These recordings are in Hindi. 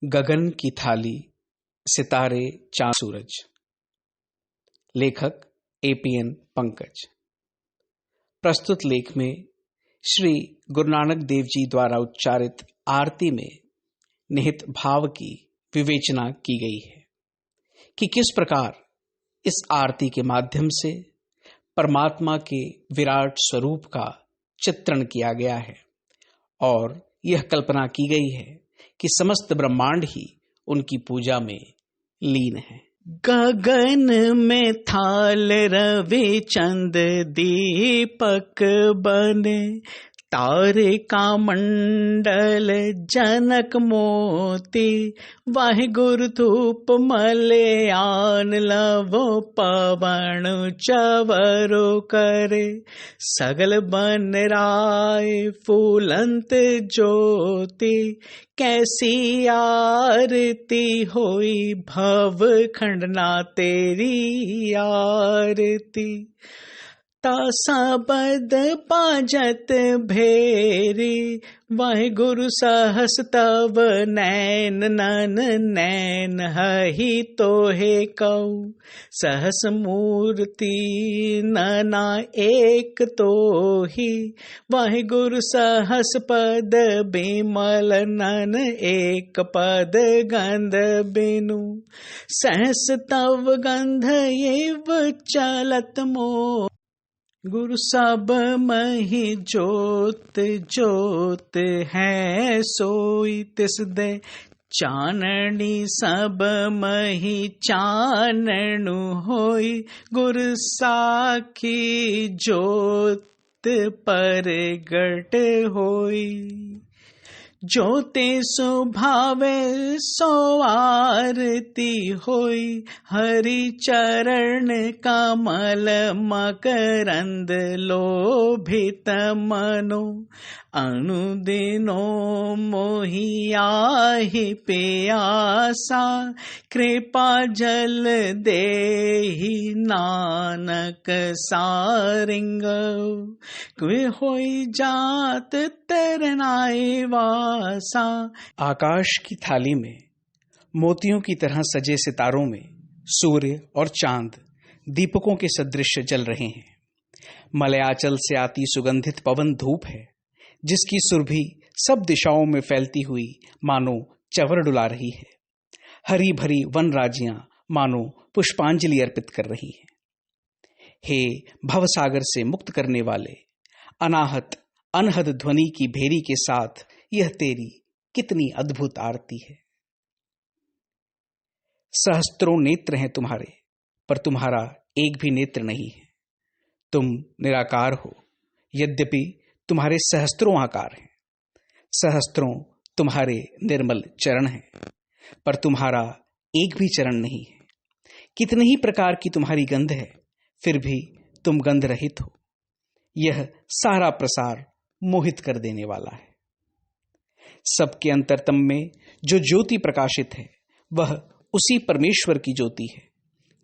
गगन की थाली, सितारे, चांद सूरज। लेखक एपीएन पंकज। प्रस्तुत लेख में श्री गुरु नानक देव जी द्वारा उच्चारित आरती में निहित भाव की विवेचना की गई है कि किस प्रकार इस आरती के माध्यम से परमात्मा के विराट स्वरूप का चित्रण किया गया है और यह कल्पना की गई है कि समस्त ब्रह्मांड ही उनकी पूजा में लीन है। गगन में थाल रवि चंद दीपक बने, तारे का मंडल जनक मोती, वाहिगुरु धूप मलयान लवो पवन चवरो करे, सगल बन राय फूलंत ज्योति, कैसी आरती होई भव खंडना तेरी आरती, सबद बाजत भेरी, वाहिगुरु सहस तव नैन नन नैन हहि तोहे कौ, सहस मूर्ति नना एक तोही, वाहिगुरु सहस पद बिमल नन एक पद गंध बिनु, सहस तव गंध एव चलत मोह, गुरु सब मही जोत जोत है सोई तिस दे, चाननी सब मही चाननु होई, गुरु साखी जोत परगट होई, ज्योति सुभावे सो आरती होई, हरि चरण कमल मकरंद लोभित मनो, अनुदिनो मोहियाहि प्यासा, कृपा जल देहि नानक सारिंग, होई जात तरनाए वासा। आकाश की थाली में मोतियों की तरह सजे सितारों में सूर्य और चांद दीपकों के सदृश जल रहे हैं। मलयाचल से आती सुगंधित पवन धूप है जिसकी सुरभि सब दिशाओं में फैलती हुई मानो चवर डुला रही है। हरी भरी वन राज्यां मानो पुष्पांजलि अर्पित कर रही हैं। हे भवसागर से मुक्त करने वाले, अनाहत अनहद ध्वनि की भेरी के साथ यह तेरी कितनी अद्भुत आरती है। सहस्त्रों नेत्र हैं तुम्हारे, पर तुम्हारा एक भी नेत्र नहीं है। तुम निराकार हो, यद्यपि तुम्हारे सहस्त्रों आकार हैं। सहस्त्रों तुम्हारे निर्मल चरण हैं, पर तुम्हारा एक भी चरण नहीं है। कितने ही प्रकार की तुम्हारी गंध है, फिर भी तुम गंध रहित हो। यह सारा प्रसार मोहित कर देने वाला है। सबके अंतरतम में जो ज्योति प्रकाशित है वह उसी परमेश्वर की ज्योति है।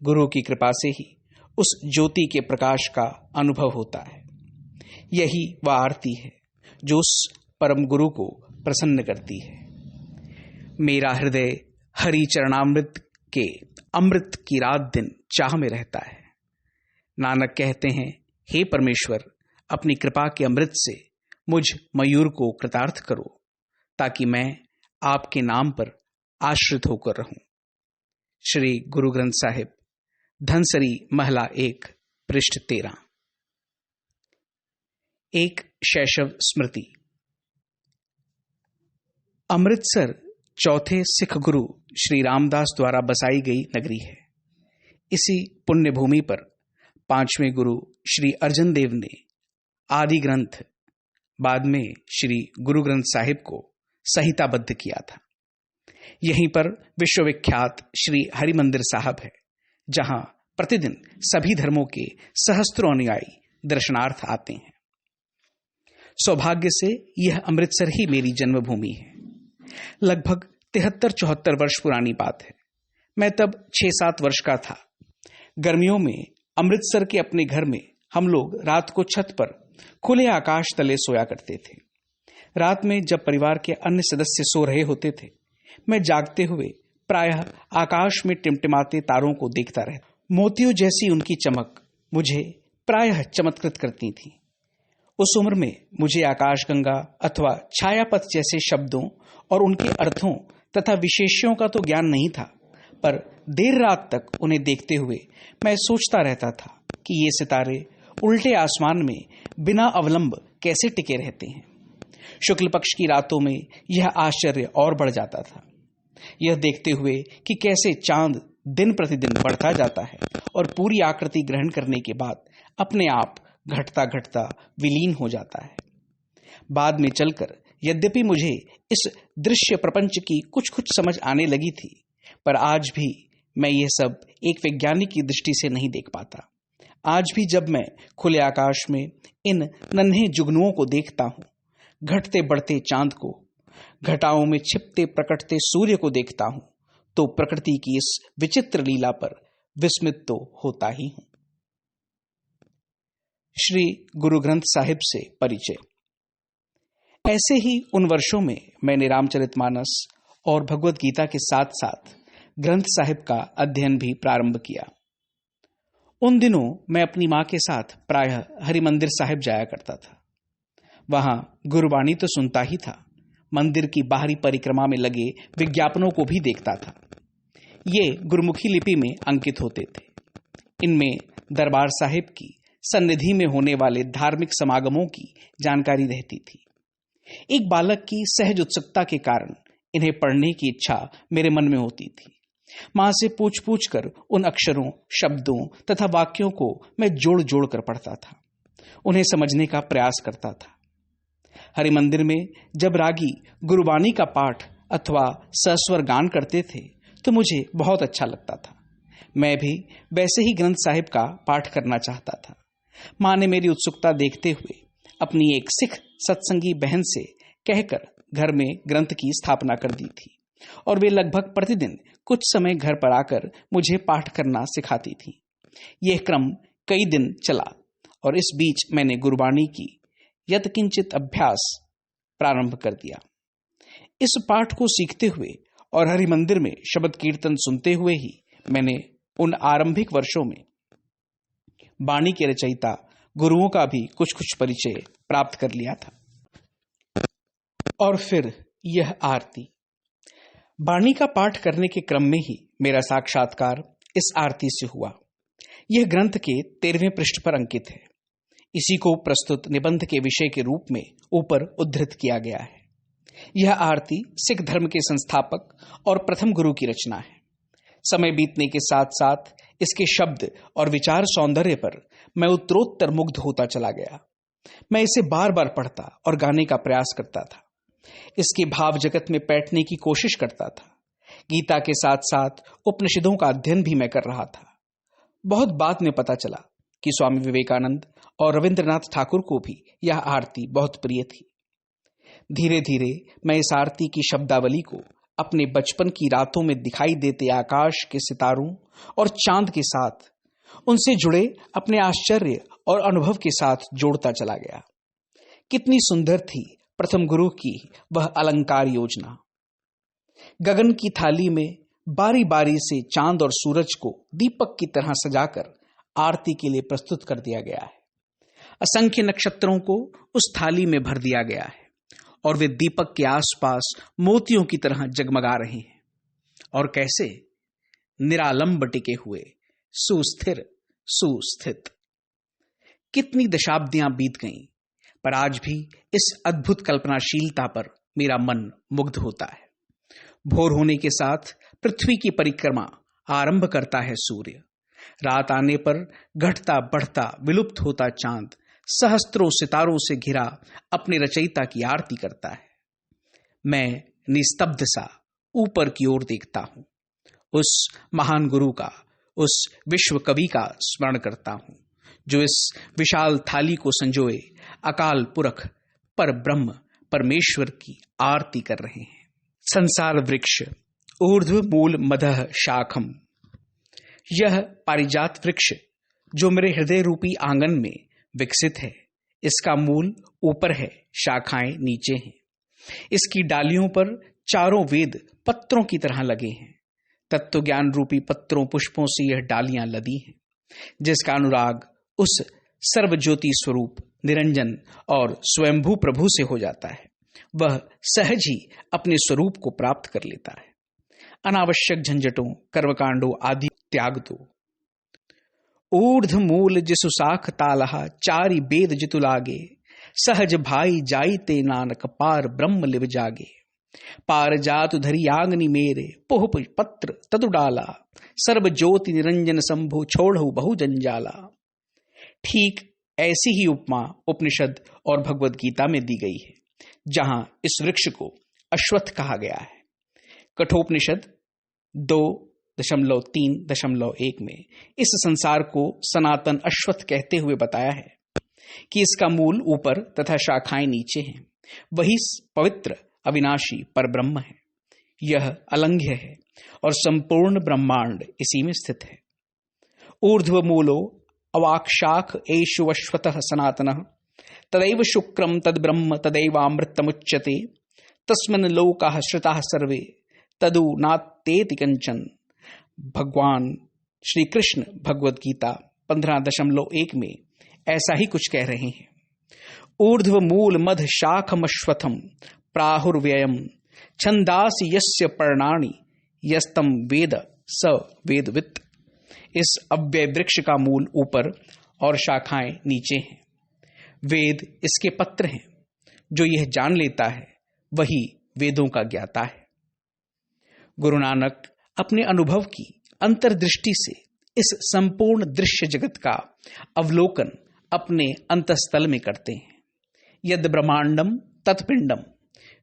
गुरु की कृपा से ही उस ज्योति के प्रकाश का अनुभव होता है। यही वह आरती है जो उस परम गुरु को प्रसन्न करती है। मेरा हृदय हरि चरणामृत के अमृत की रात दिन चाह में रहता है। नानक कहते हैं, हे परमेश्वर, अपनी कृपा के अमृत से मुझ मयूर को कृतार्थ करो, ताकि मैं आपके नाम पर आश्रित होकर रहूं। श्री गुरु ग्रंथ साहिब, धनसरी महला 1, पृष्ठ 13। एक शैशव स्मृति। अमृतसर चौथे सिख गुरु श्री रामदास द्वारा बसाई गई नगरी है। इसी पुण्य भूमि पर 5वें गुरु श्री अर्जन देव ने आदि ग्रंथ, बाद में श्री गुरु ग्रंथ साहिब को संहिताबद्ध किया था। यहीं पर विश्वविख्यात श्री हरिमंदिर साहब है, जहां प्रतिदिन सभी धर्मों के सहस्त्रों अनुयायी दर्शनार्थ आते हैं। सौभाग्य से यह अमृतसर ही मेरी जन्मभूमि है। लगभग 73-74 वर्ष पुरानी बात है। मैं तब 6-7 वर्ष का था। गर्मियों में अमृतसर के अपने घर में हम लोग रात को छत पर खुले आकाश तले सोया करते थे। रात में जब परिवार के अन्य सदस्य सो रहे होते थे, मैं जागते हुए प्रायः आकाश में टिमटिमाते तारों को देखता रहता। मोतियों जैसी उनकी चमक मुझे प्रायः चमत्कृत करती थी। उस उम्र में मुझे आकाशगंगा अथवा छायापथ जैसे शब्दों और उनके अर्थों तथा विशेष्यों का तो ज्ञान नहीं था, पर देर रात तक उन्हें देखते हुए मैं सोचता रहता था कि ये सितारे उल्टे आसमान में बिना अवलंब कैसे टिके रहते हैं। शुक्ल पक्ष की रातों में यह आश्चर्य और बढ़ जाता था, यह देखते हुए कि कैसे चांद दिन प्रतिदिन बढ़ता जाता है और पूरी आकृति ग्रहण करने के बाद अपने आप घटता घटता विलीन हो जाता है। बाद में चलकर यद्यपि मुझे इस दृश्य प्रपंच की कुछ कुछ समझ आने लगी थी, पर आज भी मैं यह सब एक वैज्ञानिक की दृष्टि से नहीं देख पाता। आज भी जब मैं खुले आकाश में इन नन्हे जुगनुओं को देखता हूँ, घटते बढ़ते चांद को, घटाओं में छिपते प्रकटते सूर्य को देखता हूँ, तो प्रकृति की इस विचित्र लीला पर विस्मित तो होता ही हूँ। श्री गुरु ग्रंथ साहिब से परिचय। ऐसे ही उन वर्षों में मैंने रामचरितमानस और भगवत गीता के साथ साथ ग्रंथ साहिब का अध्ययन भी प्रारंभ किया। उन दिनों मैं अपनी मां के साथ प्रायः हरिमंदिर साहिब जाया करता था। वहां गुरुवाणी तो सुनता ही था, मंदिर की बाहरी परिक्रमा में लगे विज्ञापनों को भी देखता था। ये गुरुमुखी लिपि में अंकित होते थे। इनमें दरबार साहिब की सन्निधि में होने वाले धार्मिक समागमों की जानकारी रहती थी। एक बालक की सहज उत्सुकता के कारण इन्हें पढ़ने की इच्छा मेरे मन में होती थी। मां से पूछ पूछ कर उन अक्षरों, शब्दों तथा वाक्यों को मैं जोड़ जोड़ कर पढ़ता था, उन्हें समझने का प्रयास करता था। हरिमंदिर में जब रागी गुरुवाणी का पाठ अथवा सस्वर गान करते थे तो मुझे बहुत अच्छा लगता था। मैं भी वैसे ही ग्रंथ साहिब का पाठ करना चाहता था। मां ने मेरी उत्सुकता देखते हुए अपनी एक सिख सत्संगी बहन से कहकर घर में ग्रंथ की स्थापना कर दी थी और वे लगभग प्रतिदिन कुछ समय घर पर आकर मुझे पाठ करना सिखाती थी। यह क्रम कई दिन चला और इस बीच मैंने गुरुवाणी की यत्किंचित अभ्यास प्रारंभ कर दिया। इस पाठ को सीखते हुए और हरिमंदिर में शब्द कीर्तन सुनते हुए ही मैंने उन आरंभिक वर्षों में वाणी के रचयिता गुरुओं का भी कुछ कुछ परिचय प्राप्त कर लिया था। और फिर यह आरती। वाणी का पाठ करने के क्रम में ही मेरा साक्षात्कार इस आरती से हुआ। यह ग्रंथ के 13वें पृष्ठ पर अंकित है। इसी को प्रस्तुत निबंध के विषय के रूप में ऊपर उद्धृत किया गया है। यह आरती सिख धर्म के संस्थापक और प्रथम गुरु की रचना है। समय बीतने के साथ साथ इसके शब्द और विचार सौंदर्य पर मैं उत्तरोत्तर मुग्ध होता चला गया। मैं इसे बार बार पढ़ता और गाने का प्रयास करता था। इसके भाव जगत में बैठने की कोशिश करता था। गीता के साथ साथ उपनिषदों का अध्ययन भी मैं कर रहा था। बहुत बाद में पता चला कि स्वामी विवेकानंद और रविंद्रनाथ ठाकुर को भी यह आरती बहुत प्रिय थी। धीरे धीरे मैं इस आरती की शब्दावली को अपने बचपन की रातों में दिखाई देते आकाश के सितारों और चांद के साथ उनसे जुड़े अपने आश्चर्य और अनुभव के साथ जोड़ता चला गया। कितनी सुंदर थी प्रथम गुरु की वह अलंकार योजना। गगन की थाली में बारी बारी से चांद और सूरज को दीपक की तरह सजाकर आरती के लिए प्रस्तुत कर दिया गया है। असंख्य नक्षत्रों को उस थाली में भर दिया गया है और वे दीपक के आसपास मोतियों की तरह जगमगा रहे हैं। और कैसे निरालंब टिके हुए, सुस्थिर, सुस्थित। कितनी दशाब्दियां बीत गईं, पर आज भी इस अद्भुत कल्पनाशीलता पर मेरा मन मुग्ध होता है। भोर होने के साथ पृथ्वी की परिक्रमा आरंभ करता है सूर्य। रात आने पर घटता बढ़ता विलुप्त होता चांद सहस्त्रों सितारों से घिरा अपने रचयिता की आरती करता है। मैं निस्तब्ध सा ऊपर की ओर देखता हूं, उस महान गुरु का, उस विश्व कवि का स्मरण करता हूं जो इस विशाल थाली को संजोए अकाल पुरख पर ब्रह्म परमेश्वर की आरती कर रहे हैं। संसार वृक्ष ऊर्ध्व मूल मदः शाखम। यह पारिजात वृक्ष जो मेरे हृदय रूपी आंगन में विकसित है, इसका मूल ऊपर है, शाखाएं नीचे हैं। इसकी डालियों पर चारों वेद पत्रों की तरह लगे हैं। तत्व ज्ञान रूपी पत्रों पुष्पों से यह डालियां लदी हैं, जिसका अनुराग उस सर्वज्योति स्वरूप निरंजन और स्वयंभू प्रभु से हो जाता है, वह सहज ही अपने स्वरूप को प्राप्त कर लेता है। अनावश्यक झंझटों, कर्मकांडों आदि त्याग दो। ऊर्ध्व मूल जिसु साख तालहा, चारि वेद जितु लागे, सहज भाई जाई ते नानक, पार ब्रह्म लिव जागे। पार जातु धरी आंगनी मेरे, पुह पत्र तदु डाला, सर्व ज्योति निरंजन शंभु, छोड़हु बहु जंजाला। ठीक ऐसी ही उपमा उपनिषद और भगवद गीता में दी गई है, जहां इस वृक्ष को अश्वत्थ कहा गया है। कठोपनिषद 2.3.1 में इस संसार को सनातन अश्वत्थ कहते हुए बताया है कि इसका मूल ऊपर तथा शाखाएं नीचे हैं। वही पवित्र अविनाशी परब्रह्म है। यह अलंघ्य है और संपूर्ण ब्रह्मांड इसी में स्थित है। ऊर्ध्व मूलो अवाक्षाख एषु अश्वतः सनातनः, तदैव शुक्रम तद ब्रह्म तदैवामृतमुच्यते, तस्मिन् लोकाः श्रुताः सर्वे तदु नात्येति कंचन। भगवान श्री कृष्ण भगवद गीता 15.1 में ऐसा ही कुछ कह रहे हैं। ऊर्ध्व मूल मध शाखमश्वथम प्राहुर्व्ययम, छंदासि यस्य पर्णानि, यस्तम वेद स वेदवित्। इस अव्यय वृक्ष का मूल ऊपर और शाखाएं नीचे हैं। वेद इसके पत्र हैं। जो यह जान लेता है वही वेदों का ज्ञाता है। गुरु नानक अपने अनुभव की अंतर्दृष्टि से इस संपूर्ण दृश्य जगत का अवलोकन अपने अंतस्थल में करते हैं। यद ब्रह्मांडम तत्पिंडम,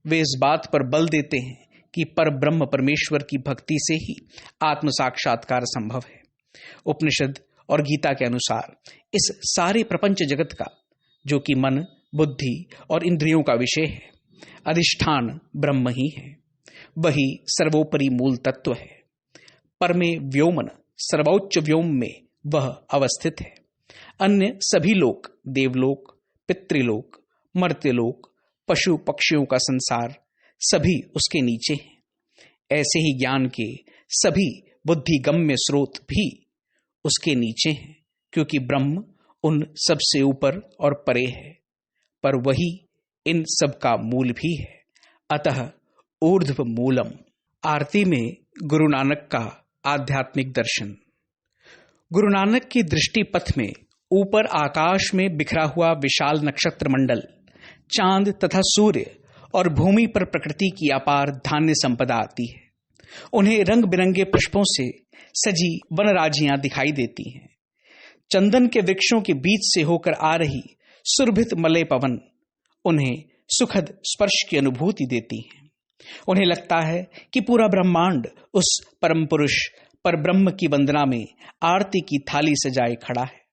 वे इस बात पर बल देते हैं कि पर ब्रह्म परमेश्वर की भक्ति से ही आत्म साक्षात्कार संभव है। उपनिषद और गीता के अनुसार इस सारे प्रपंच जगत का, जो कि मन, बुद्धि और इंद्रियों का विषय है, अधिष्ठान ब्रह्म ही है। वही सर्वोपरि मूल तत्व है। परमे व्योमन, सर्वोच्च व्योम में वह अवस्थित है। अन्य सभी लोक, देवलोक, पितृलोक, मर्त्यलोक, पशु पक्षियों का संसार, सभी उसके नीचे हैं। ऐसे ही ज्ञान के सभी बुद्धिगम्य स्रोत भी उसके नीचे हैं, क्योंकि ब्रह्म उन सबसे ऊपर और परे है, पर वही इन सब का मूल भी है। अतः ऊर्ध्व मूलम। आरती में गुरु नानक का आध्यात्मिक दर्शन। गुरु नानक की दृष्टि पथ में ऊपर आकाश में बिखरा हुआ विशाल नक्षत्र मंडल, चांद तथा सूर्य और भूमि पर प्रकृति की अपार धान्य संपदा आती है। उन्हें रंग बिरंगे पुष्पों से सजी वनराजियां दिखाई देती हैं। चंदन के वृक्षों के बीच से होकर आ रही सुरभित मलय पवन उन्हें सुखद स्पर्श की अनुभूति देती हैं। उन्हें लगता है कि पूरा ब्रह्मांड उस परम पुरुष पर ब्रह्म की वंदना में आरती की थाली सजाए खड़ा है।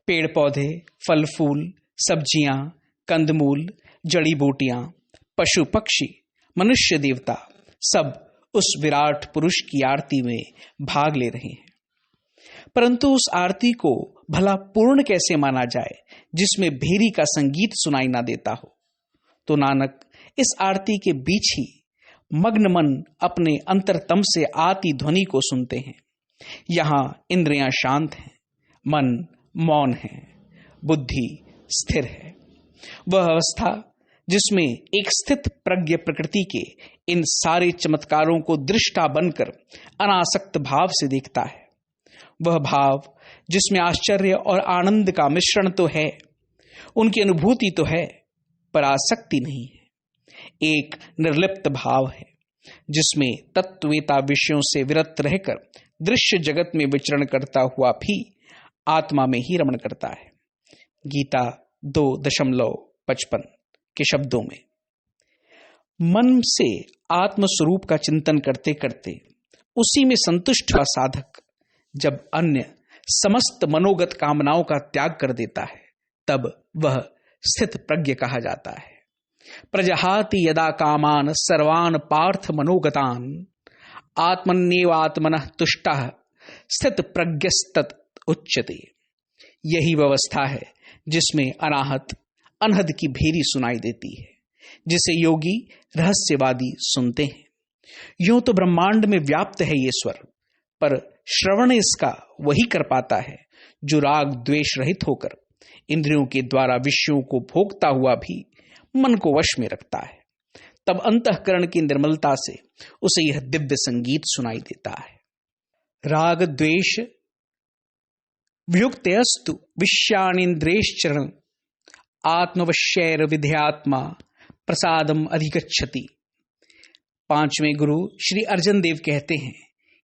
पेड़ पौधे, फल फूल, सब्जियां, कंदमूल, जड़ी बूटियां, पशु पक्षी, मनुष्य देवता सब उस विराट पुरुष की आरती में भाग ले रहे हैं। परंतु उस आरती को भला पूर्ण कैसे माना जाए जिसमें भेरी का संगीत सुनाई ना देता हो। तो नानक इस आरती के बीच ही मग्न मन अपने अंतरतम से आती ध्वनि को सुनते हैं। यहां इंद्रियां शांत हैं, मन मौन है, बुद्धि स्थिर है। वह अवस्था जिसमें एक स्थित प्रज्ञ प्रकृति के इन सारे चमत्कारों को दृष्टा बनकर अनासक्त भाव से देखता है। वह भाव जिसमें आश्चर्य और आनंद का मिश्रण तो है, उनकी अनुभूति तो है, पर आसक्ति नहीं है। एक निर्लिप्त भाव है जिसमें तत्वेता विषयों से विरत रहकर दृश्य जगत में विचरण करता हुआ भी आत्मा में ही रमण करता है। गीता 2.55 के शब्दों में, मन से आत्म स्वरूप का चिंतन करते करते उसी में संतुष्ट हुआ साधक जब अन्य समस्त मनोगत कामनाओं का त्याग कर देता है, तब वह स्थित प्रज्ञ कहा जाता है। प्रजहाति यदा कामान सर्वान पार्थ मनोगतान, आत्मन्येवात्मनः तुष्टः स्थित प्रज्ञस्तत् उच्यते। यही व्यवस्था है जिसमें अनाहत अनहद की भेरी सुनाई देती है, जिसे योगी रहस्यवादी सुनते हैं। यूं तो ब्रह्मांड में व्याप्त है ये स्वर, पर श्रवण इसका वही कर पाता है जो राग द्वेष रहित होकर इंद्रियों के द्वारा विषयों को भोगता हुआ भी मन को वश में रखता है। तब अंतःकरण की निर्मलता से उसे यह दिव्य संगीत सुनाई देता है। राग द्वेष वियुक्तस्तु विषयानिन्द्रियश्चरण आत्मवश्यैर विधेयात्मा प्रसादम अधिगच्छति। पांचवें गुरु श्री अर्जन देव कहते हैं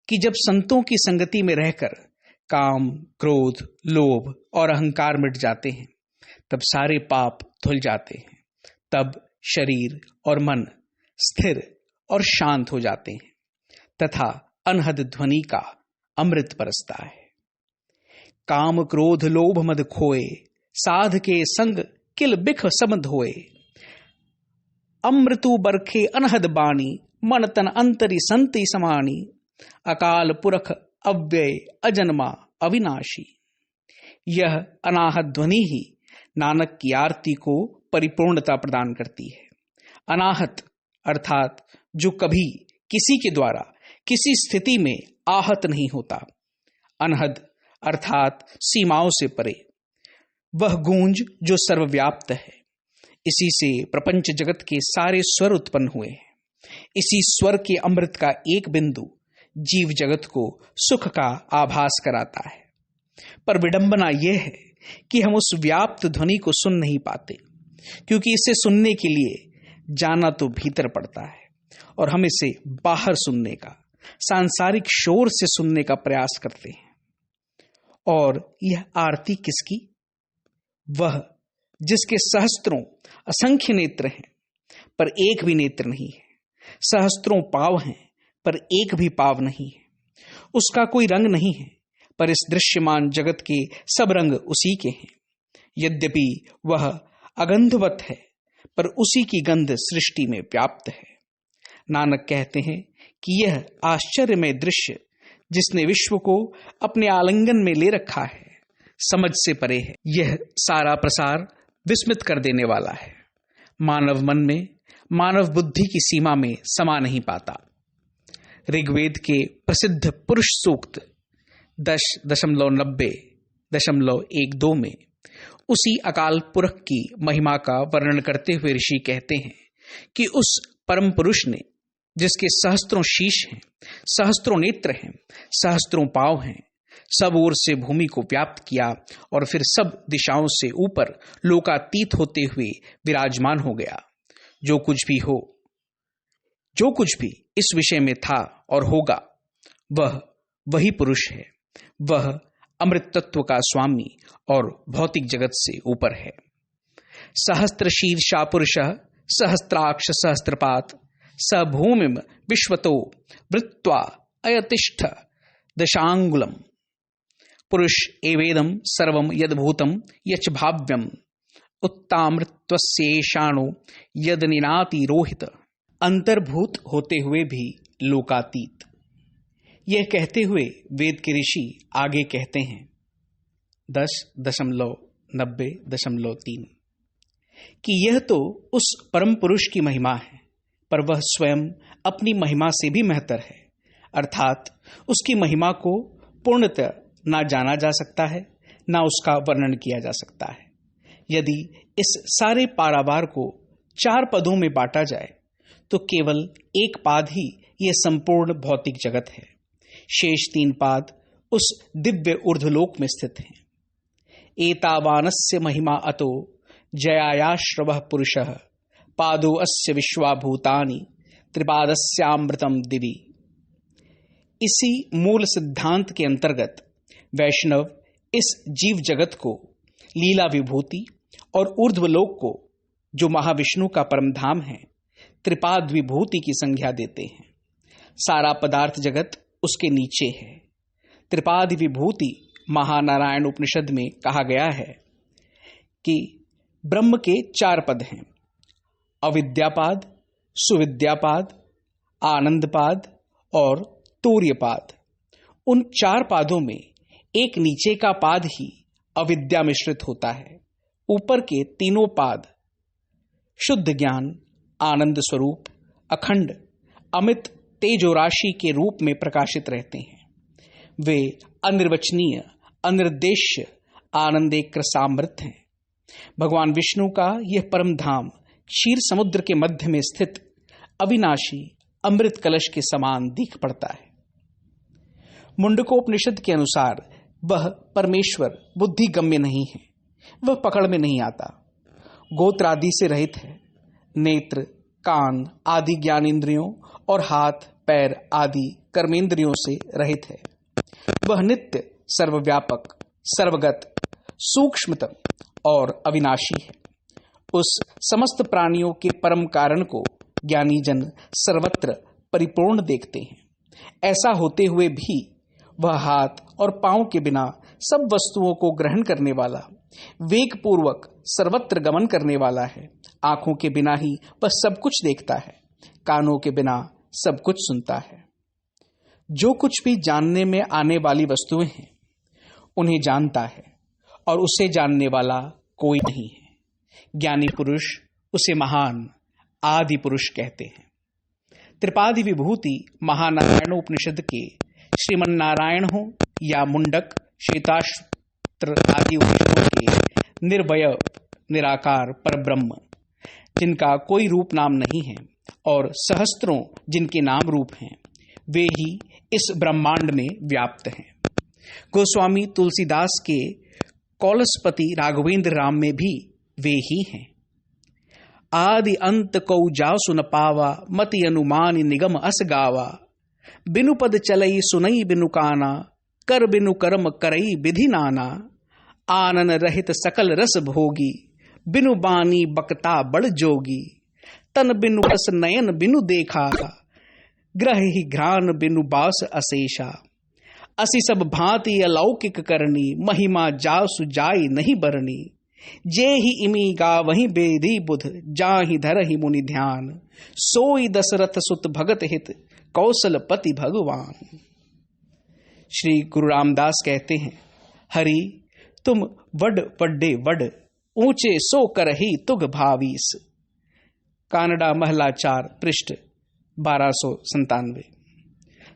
कि जब संतों की संगति में रहकर काम, क्रोध, लोभ और अहंकार मिट जाते हैं, तब सारे पाप धुल जाते हैं। तब शरीर और मन स्थिर और शांत हो जाते हैं तथा अनहद ध्वनि का अमृत बरसता है। काम, क्रोध, लोभ मद खोए, साध के संग किल बिख समध होए। अमृतु बरखे अनहद बाणी, मन तन अंतरि संति समानी। अकाल पुरख अव्यय अजन्मा अविनाशी। यह अनाहत ध्वनि ही नानक की आरती को परिपूर्णता प्रदान करती है। अनाहत अर्थात जो कभी किसी के द्वारा किसी स्थिति में आहत नहीं होता। अनहद अर्थात सीमाओं से परे। वह गूंज जो सर्वव्याप्त है। इसी से प्रपंच जगत के सारे स्वर उत्पन्न हुए हैं। इसी स्वर के अमृत का एक बिंदु जीव जगत को सुख का आभास कराता है। पर विडंबना यह है कि हम उस व्याप्त ध्वनि को सुन नहीं पाते, क्योंकि इसे सुनने के लिए जाना तो भीतर पड़ता है और हम इसे बाहर सुनने का, सांसारिक शोर से सुनने का प्रयास करते हैं। और यह आरती किसकी? वह जिसके सहस्त्रों असंख्य नेत्र हैं पर एक भी नेत्र नहीं है, सहस्त्रों पाव हैं पर एक भी पाव नहीं है, उसका कोई रंग नहीं है पर इस दृश्यमान जगत के सब रंग उसी के हैं। यद्यपि वह अगंधवत है पर उसी की गंध सृष्टि में व्याप्त है। नानक कहते हैं कि यह आश्चर्यमय दृश्य जिसने विश्व को अपने आलिंगन में ले रखा है, समझ से परे है। यह सारा प्रसार विस्मित कर देने वाला है। मानव मन में, मानव बुद्धि की सीमा में समा नहीं पाता। ऋग्वेद के प्रसिद्ध पुरुष सूक्त 10.90.12 में उसी अकाल पुरख की महिमा का वर्णन करते हुए ऋषि कहते हैं कि उस परम पुरुष ने, जिसके सहस्त्रों शीश हैं, सहस्त्रों नेत्र हैं, सहस्त्रों पांव हैं, सब ओर से भूमि को व्याप्त किया और फिर सब दिशाओं से ऊपर लोकातीत होते हुए विराजमान हो गया। जो कुछ भी हो, जो कुछ भी इस विषय में था और होगा, वह वही पुरुष है। वह अमृत तत्व का स्वामी और भौतिक जगत से ऊपर है। सहस्त्र शीर्षा पुरुषः सहस्त्राक्ष सहस्त्रपात स भूमिम विश्वतो वृत्वा अयतिष्ठ दशांगुलम। पुरुष एवेदम सर्वम यद्भूतम यच भाव्यम उत्तामृत्वस्येषाणो यद निनाति रोहित। अंतर्भूत होते हुए भी लोकातीत। यह कहते हुए वेद के ऋषि आगे कहते हैं 10.90.3 कि यह तो उस परम पुरुष की महिमा है, पर वह स्वयं अपनी महिमा से भी महतर है। अर्थात उसकी महिमा को पूर्णतः ना जाना जा सकता है, ना उसका वर्णन किया जा सकता है। यदि इस सारे पारावार को 4 पदों में बांटा जाए तो केवल एक पाद ही यह संपूर्ण भौतिक जगत है। शेष 3 पाद उस दिव्य ऊर्ध्वलोक में स्थित हैं। एतावानस्य महिमा अतो जयायाश्रवः पुरुषः पादो अस्य विश्वाभूतानि त्रिपादस्यामृतम दिवि। इसी मूल सिद्धांत के अंतर्गत वैष्णव इस जीव जगत को लीला विभूति और ऊर्ध्वलोक को, जो महाविष्णु का परम धाम है, त्रिपाद विभूति की संज्ञा देते हैं। सारा पदार्थ जगत उसके नीचे है। त्रिपाद विभूति महानारायण उपनिषद में कहा गया है कि ब्रह्म के 4 पद हैं, अविद्यापाद, सुविद्यापाद, आनंदपाद और तूर्यपाद। उन 4 पादों में एक नीचे का पाद ही अविद्या मिश्रित होता है। ऊपर के तीनों पाद शुद्ध ज्ञान, आनंद स्वरूप अखंड अमित तेजोराशि के रूप में प्रकाशित रहते हैं। वे अनिर्वचनीय अनिर्देश्य आनंदेक्र सामृत हैं। भगवान विष्णु का यह परम धाम क्षीर समुद्र के मध्य में स्थित अविनाशी अमृत कलश के समान दिख पड़ता है। मुंडकोपनिषद के अनुसार वह परमेश्वर बुद्धि गम्य नहीं है, वह पकड़ में नहीं आता, गोत्र आदि से रहित है, नेत्र कान आदि ज्ञानेंद्रियों और हाथ पैर आदि कर्मेंद्रियों से रहित है। वह नित्य सर्वव्यापक सर्वगत सूक्ष्मतम और अविनाशी है। उस समस्त प्राणियों के परम कारण को ज्ञानी जन सर्वत्र परिपूर्ण देखते हैं। ऐसा होते हुए भी वह हाथ और पांव के बिना सब वस्तुओं को ग्रहण करने वाला, वेग पूर्वक सर्वत्र गमन करने वाला है। आंखों के बिना ही वह सब कुछ देखता है, कानों के बिना सब कुछ सुनता है। जो कुछ भी जानने में आने वाली वस्तुएं हैं उन्हें जानता है और उसे जानने वाला कोई नहीं है। ज्ञानी पुरुष उसे महान आदि पुरुष कहते हैं। त्रिपादी विभूति महानारायणोपनिषद के श्रीमन्नारायण हो या मुंडक श्वेताश्त्र आदि उपनिषदों के निर्भय निराकार परब्रह्म, जिनका कोई रूप नाम नहीं है और सहस्त्रों जिनके नाम रूप हैं, वे ही इस ब्रह्मांड में व्याप्त हैं। गोस्वामी तुलसीदास के कौलसपति राघवेंद्र राम में भी वे ही हैं। आदि अंत को जासु न पावा, मति अनुमान निगम अस गावा। बिनु पद चलई सुनई बिनु काना, कर बिनु कर्म करई विधि नाना। आनन रहित सकल रस भोगी, बिनु बानी बकता बड़ जोगी। तन बिनु रस नयन बिनु देखा, ग्रह ही घ्राण बिनु बास अशेषा। असी सब भांति अलौकिक करनी, महिमा जासु जाई नहीं बरनी। जे ही इमी गा वही बेदी बुध, जाहि धरहि मुनि ध्यान। सोई दशरथ सुत भगत हित, कौशलपति भगवान। श्री गुरु रामदास कहते हैं, हरि तुम वड वड्डे वड, ऊंचे सो करही तुग भावीस। कानडा महला 4 पृष्ठ 1297।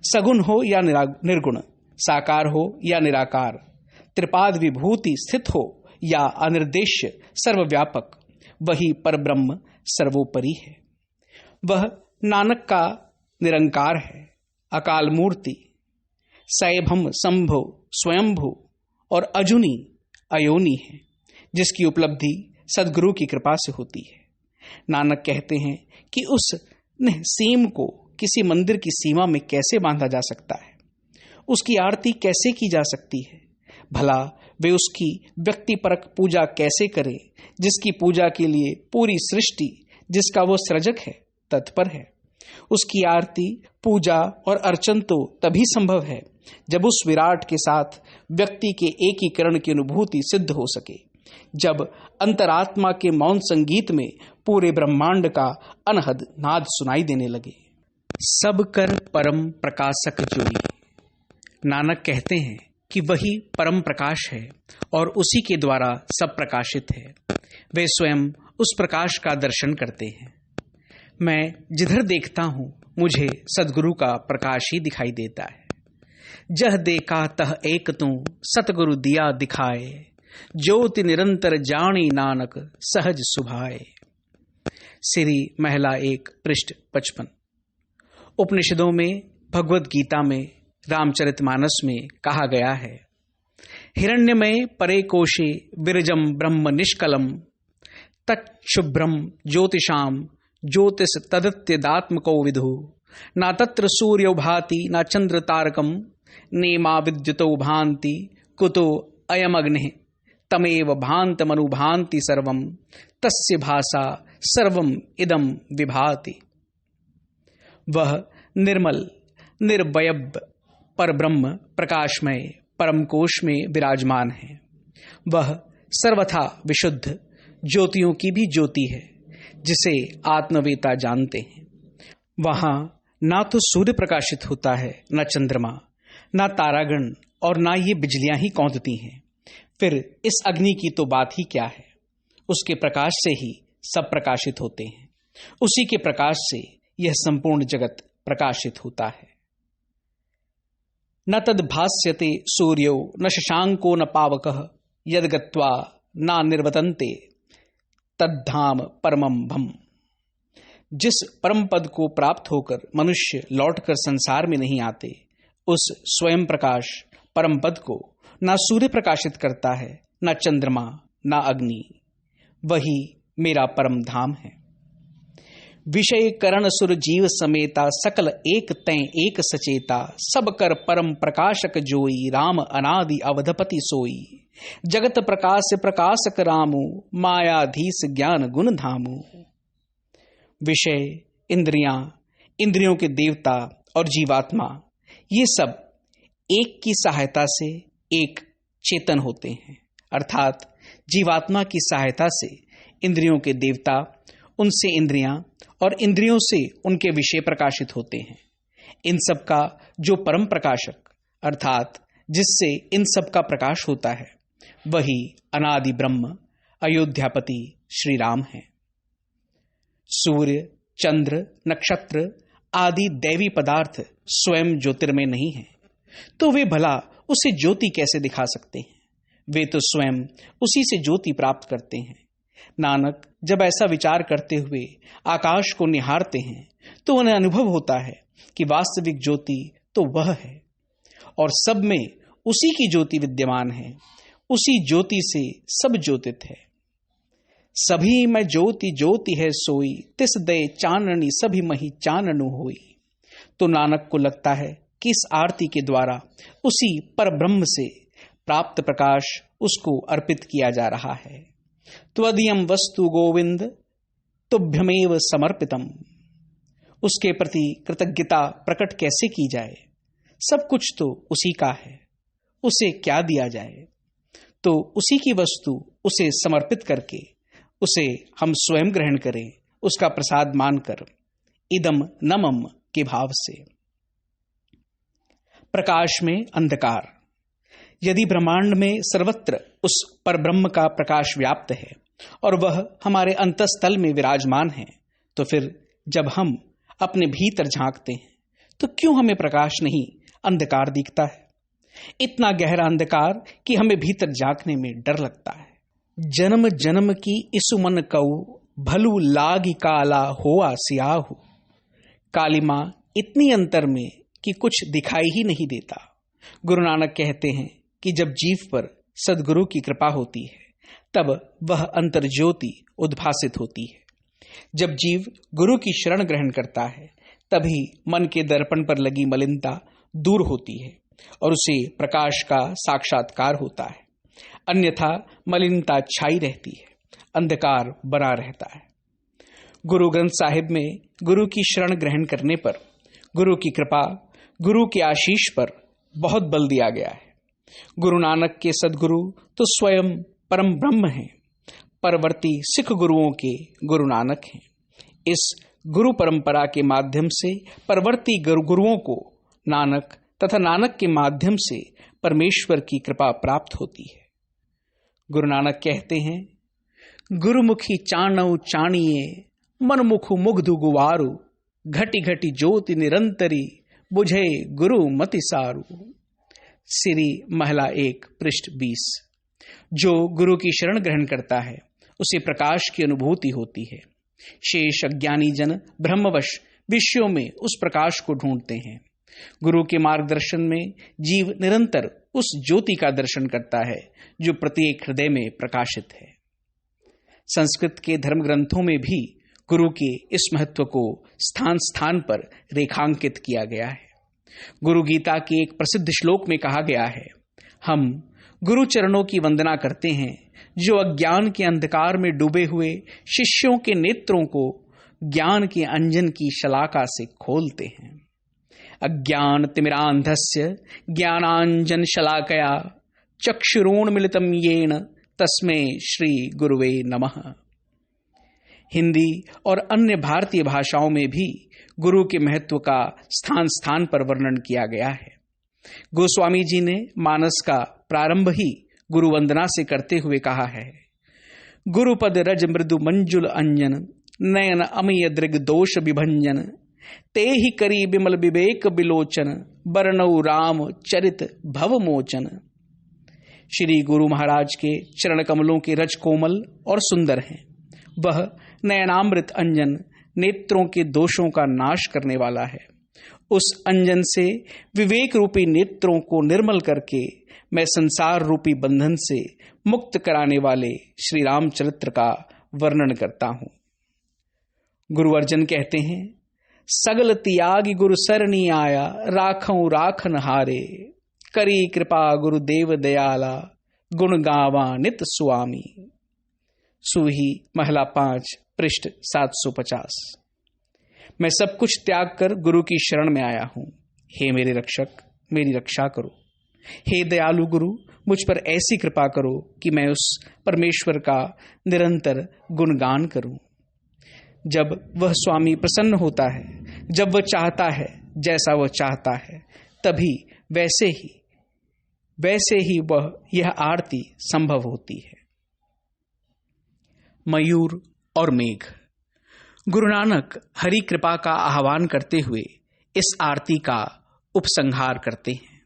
सगुण हो या निर्गुण, साकार हो या निराकार, त्रिपाद विभूति स्थित हो या अनिर्देश्य सर्वव्यापक, वही परब्रह्म सर्वोपरि है। वह नानक का निरंकार है, अकाल मूर्ति, सैभम संभो स्वयंभू और अजुनी अयोनी है, जिसकी उपलब्धि सद्गुरु की कृपा से होती है। नानक कहते हैं कि उस सीम को किसी मंदिर की सीमा में कैसे बांधा जा सकता है, उसकी आरती कैसे की जा सकती है। भला वे उसकी व्यक्तिपरक पूजा कैसे करें, जिसकी पूजा के लिए पूरी सृष्टि, जिसका वो सृजक है, तत्पर है। उसकी आरती पूजा और अर्चन तो तभी संभव है जब उस विराट के साथ व्यक्ति के एकीकरण की अनुभूति सिद्ध हो सके, जब अंतरात्मा के मौन संगीत में पूरे ब्रह्मांड का अनहद नाद सुनाई देने लगे। सब कर परम प्रकाशक जोई। नानक कहते हैं कि वही परम प्रकाश है और उसी के द्वारा सब प्रकाशित है। वे स्वयं उस प्रकाश का दर्शन करते हैं। मैं जिधर देखता हूँ मुझे सद्गुरु का प्रकाश ही दिखाई देता है। जह देखा तह एक तू सतगुरु दिया दिखाए, ज्योति निरंतर जानी नानक सहज सुभाए। श्री महला 1 पृष्ठ 55। उपनिषदों में, भगवद गीता में, रामचरितमानस में कहा गया है, हिरण्यमय परे कोशे विरजम ब्रह्म निष्कलम, तच्छुभ्रम ज्योतिषाम ज्योतिष तदत्यदात्मको विदु। ना तत्र सूर्यो भाति ना चंद्र तारकम, नेमा विद्युतो भांति कुतो अयमग्निः। तमेव भान्तमनुभान्ति सर्वं, तस्य भाषा सर्वम इदम विभाति। वह निर्मल निर्वयब परब्रह्म प्रकाशमय परम कोश में विराजमान है। वह सर्वथा विशुद्ध ज्योतियों की भी ज्योति है, जिसे आत्मवेता जानते हैं। वहां ना तो सूर्य प्रकाशित होता है, न चंद्रमा, ना तारागण और ना ये बिजलियां ही कौंधती हैं। फिर इस अग्नि की तो बात ही क्या है, उसके प्रकाश से ही सब प्रकाशित होते हैं। उसी के प्रकाश से यह संपूर्ण जगत प्रकाशित होता है। न तद भास्यते सूर्यो न शशांको न पावकः यद गत्वा न निर्वतन्ते तद्धाम परमं भम। जिस परम पद को प्राप्त होकर मनुष्य लौटकर संसार में नहीं आते, उस स्वयं प्रकाश परम पद को ना सूर्य प्रकाशित करता है, ना चंद्रमा, ना अग्नि। वही मेरा परम धाम है। विषय करण सुर जीव समेता सकल एक तय एक सचेता। सब कर परम प्रकाशक जोई राम अनादि अवधपति सोई। जगत प्रकाश प्रकाशक रामु मायाधीश ज्ञान गुण धामु। विषय, इंद्रियां, इंद्रियों के देवता और जीवात्मा, ये सब एक की सहायता से एक चेतन होते हैं। अर्थात जीवात्मा की सहायता से इंद्रियों के देवता, उनसे इंद्रियां और इंद्रियों से उनके विषय प्रकाशित होते हैं। इन सब का जो परम प्रकाशक अर्थात जिससे इन सब का प्रकाश होता है, वही अनादि ब्रह्म अयोध्यापति श्री राम है। सूर्य, चंद्र, नक्षत्र आदि दैवी पदार्थ स्वयं ज्योतिर्मय नहीं है, तो वे भला उसे ज्योति कैसे दिखा सकते हैं? वे तो स्वयं उसी से ज्योति प्राप्त करते हैं। नानक जब ऐसा विचार करते हुए आकाश को निहारते हैं, तो उन्हें अनुभव होता है कि वास्तविक ज्योति तो वह है और सब में उसी की ज्योति विद्यमान है। उसी ज्योति से सब ज्योतित है। सभी में ज्योति ज्योति है सोई, तिस दे चाननी सभी मही चाननु होई। तो नानक को लगता है कि इस आरती के द्वारा उसी पर ब्रह्म से प्राप्त प्रकाश उसको अर्पित किया जा रहा है। त्वदीयम वस्तु गोविंद तुभ्यमेव समर्पितम। उसके प्रति कृतज्ञता प्रकट कैसे की जाए? सब कुछ तो उसी का है, उसे क्या दिया जाए? तो उसी की वस्तु उसे समर्पित करके उसे हम स्वयं ग्रहण करें, उसका प्रसाद मानकर इदम नमम के भाव से। प्रकाश में अंधकार। यदि ब्रह्मांड में सर्वत्र उस परब्रह्म का प्रकाश व्याप्त है और वह हमारे अंतस्थल में विराजमान है, तो फिर जब हम अपने भीतर झांकते हैं तो क्यों हमें प्रकाश नहीं अंधकार दिखता है? इतना गहरा अंधकार कि हमें भीतर झांकने में डर लगता है। जन्म जन्म की इसुमन कऊ भलू लागी काला होआ सियाहू। कालिमा इतनी अंतर में कि कुछ दिखाई ही नहीं देता। गुरु नानक कहते हैं कि जब जीव पर सद्गुरु की कृपा होती है, तब वह अंतर ज्योति उद्भासित होती है। जब जीव गुरु की शरण ग्रहण करता है, तभी मन के दर्पण पर लगी मलिनता दूर होती है और उसे प्रकाश का साक्षात्कार होता है। अन्यथा मलिनता छाई रहती है, अंधकार बना रहता है। गुरु ग्रंथ साहिब में गुरु की शरण ग्रहण करने पर, गुरु की कृपा, गुरु के आशीष पर बहुत बल दिया गया है। गुरु नानक के सद्गुरु तो स्वयं परम ब्रह्म हैं। परवर्ती सिख गुरुओं के गुरु नानक हैं। इस गुरु परंपरा के माध्यम से परवर्ती गुरुओं को नानक तथा नानक के माध्यम से परमेश्वर की कृपा प्राप्त होती है। गुरु नानक कहते हैं, गुरुमुखी चाणऊ चाणिए मनमुखु मुग्धु गुवारु। घटी घटी ज्योति निरंतरी बुझे गुरु मति सारू। श्री महिला 1 पृष्ठ 20। जो गुरु की शरण ग्रहण करता है, उसे प्रकाश की अनुभूति होती है। शेष अज्ञानी जन ब्रह्मवश विषयों में उस प्रकाश को ढूंढते हैं। गुरु के मार्गदर्शन में जीव निरंतर उस ज्योति का दर्शन करता है जो प्रत्येक हृदय में प्रकाशित है। संस्कृत के धर्म ग्रंथों में भी गुरु के इस महत्व को स्थान स्थान पर रेखांकित किया गया है। गुरु गीता के एक प्रसिद्ध श्लोक में कहा गया है, हम गुरु चरणों की वंदना करते हैं जो अज्ञान के अंधकार में डूबे हुए शिष्यों के नेत्रों को ज्ञान के अंजन की शलाका से खोलते हैं। अज्ञान तिमिरांधस्य ज्ञानांजन शलाकया चक्षुरोन्मिलितं येन तस्मै श्री गुरुवे नमः। हिंदी और अन्य भारतीय भाषाओं में भी गुरु के महत्व का स्थान स्थान पर वर्णन किया गया है। गोस्वामी जी ने मानस का प्रारंभ ही गुरु वंदना से करते हुए कहा है, गुरुपद रज मृदु मंजुल अंजन नयन अमीय दृग दोष विभंजन, ते ही करी विमल विवेक विलोचन, बरनऊ राम चरित भव मोचन। श्री गुरु महाराज के चरण कमलों के रज कोमल और सुंदर हैं। वह नयनामृत अंजन नेत्रों के दोषों का नाश करने वाला है। उस अंजन से विवेक रूपी नेत्रों को निर्मल करके मैं संसार रूपी बंधन से मुक्त कराने वाले श्री रामचरित्र का वर्णन करता हूं। गुरु अर्जन कहते हैं, सगल त्यागी गुरु सरनी आया, राखऊं राखन हारे, करी कृपा गुरुदेव दयाला, गुण गावा नित स्वामी। सूही महला 5 पृष्ठ 750। मैं सब कुछ त्याग कर गुरु की शरण में आया हूं। हे मेरे रक्षक, मेरी रक्षा करो। हे दयालु गुरु, मुझ पर ऐसी कृपा करो कि मैं उस परमेश्वर का निरंतर गुणगान करूं। जब वह स्वामी प्रसन्न होता है, जब वह चाहता है जैसा वह चाहता है, तभी वैसे ही वह यह आरती संभव होती है। मयूर और मेघ। गुरु नानक हरि कृपा का आह्वान करते हुए इस आरती का उपसंहार करते हैं।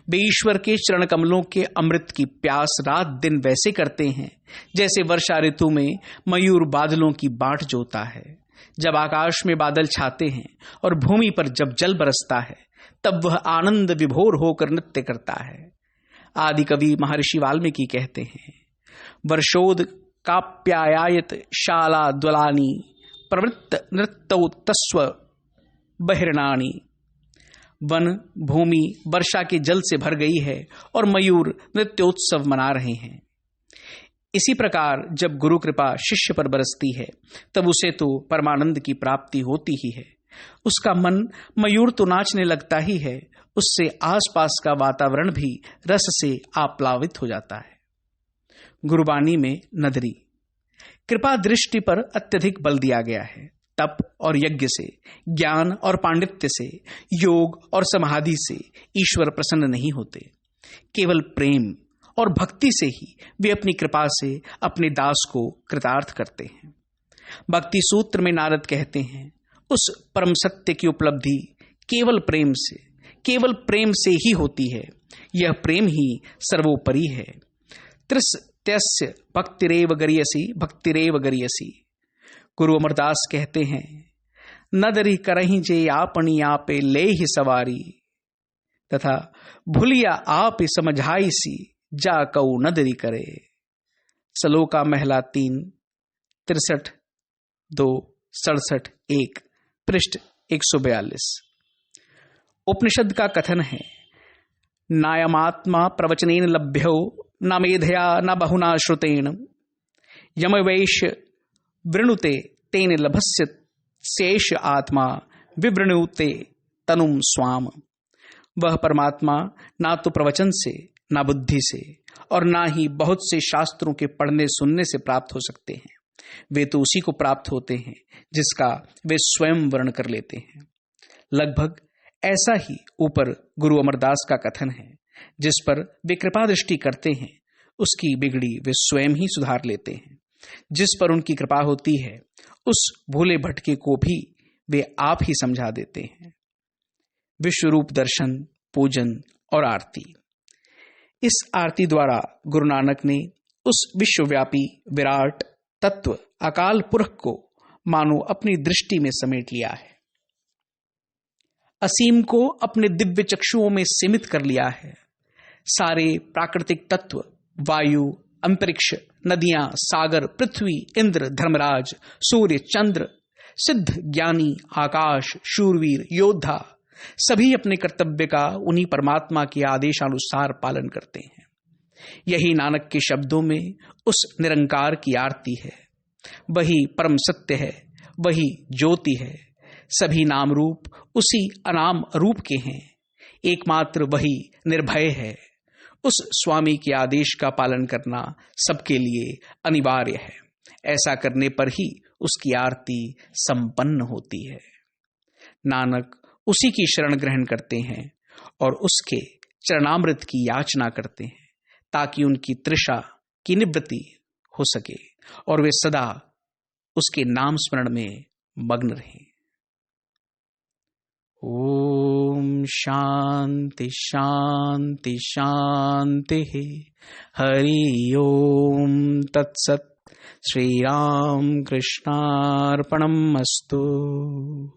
वे ईश्वर के चरण कमलों के अमृत की प्यास रात दिन वैसे करते हैं जैसे वर्षा ऋतु में मयूर बादलों की बाट जोता है। जब आकाश में बादल छाते हैं और भूमि पर जब जल बरसता है, तब वह आनंद विभोर होकर नृत्य करता है। आदि कवि महर्षि वाल्मीकि कहते हैं, वर्षोद काप्यायत शाला द्वलानी, प्रवृत्त नृत्तौ तस्व बहिर्णानी। वन भूमि वर्षा के जल से भर गई है और मयूर नृत्योत्सव मना रहे हैं। इसी प्रकार जब गुरु कृपा शिष्य पर बरसती है, तब उसे तो परमानंद की प्राप्ति होती ही है। उसका मन मयूर तो नाचने लगता ही है, उससे आसपास का वातावरण भी रस से आप्लावित हो जाता है। गुरुवाणी में नदरी। कृपा दृष्टि पर अत्यधिक बल दिया गया है। तप और यज्ञ से, ज्ञान और पांडित्य से, योग और समाधि से ईश्वर प्रसन्न नहीं होते। केवल प्रेम और भक्ति से ही वे अपनी कृपा से अपने दास को कृतार्थ करते हैं। भक्ति सूत्र में नारद कहते हैं, उस परम सत्य की उपलब्धि केवल प्रेम से ही होती है। यह प्रेम ही सर्वोपरि है। त्रिस्त्यस्य भक्तिरेव गरियसी। गुरु अमरदास कहते हैं, नदरी करही जे आपनी आपे ले ही सवारी, तथा भूलिया आप समझाई सी, जा कऊ नदरी करे। सलोका महला 3 63 2 67 1 पृष्ठ 142। उपनिषद का कथन है, नायमात्मा प्रवचनेन लभ्यो न मेधया न बहुना श्रुतेन, यमवैश वृणुते तेन लभस्य शेष आत्मा विवृणुते तनुम स्वाम। वह परमात्मा ना तो प्रवचन से, ना बुद्धि से, और ना ही बहुत से शास्त्रों के पढ़ने सुनने से प्राप्त हो सकते हैं। वे तो उसी को प्राप्त होते हैं जिसका वे स्वयं वर्ण कर लेते हैं। लगभग ऐसा ही ऊपर गुरु अमरदास का कथन है, जिस पर वे कृपा दृष्टि करते हैं उसकी बिगड़ी वे स्वयं ही सुधार लेते हैं। जिस पर उनकी कृपा होती है उस भूले भटके को भी वे आप ही समझा देते हैं। विश्वरूप दर्शन, पूजन और आरती। इस आरती द्वारा गुरु नानक ने उस विश्वव्यापी विराट तत्व अकाल पुरख को मानो अपनी दृष्टि में समेट लिया है। असीम को अपने दिव्य चक्षुओं में सीमित कर लिया है। सारे प्राकृतिक तत्व, वायु, अंतरिक्ष, नदियां, सागर, पृथ्वी, इंद्र, धर्मराज, सूर्य, चंद्र, सिद्ध, ज्ञानी, आकाश, शूरवीर, योद्धा, सभी अपने कर्तव्य का उन्हीं परमात्मा के आदेशानुसार पालन करते हैं। यही नानक के शब्दों में उस निरंकार की आरती है। वही परम सत्य है, वही ज्योति है। सभी नाम रूप उसी अनाम रूप के हैं। एकमात्र वही निर्भय है। उस स्वामी के आदेश का पालन करना सबके लिए अनिवार्य है। ऐसा करने पर ही उसकी आरती संपन्न होती है। नानक उसी की शरण ग्रहण करते हैं और उसके चरणामृत की याचना करते हैं, ताकि उनकी तृषा की निवृत्ति हो सके और वे सदा उसके नाम स्मरण में मग्न रहें। ओम शांति शांति शांति। हरि ओम तत्सत। श्री राम कृष्णार्पणमस्तु।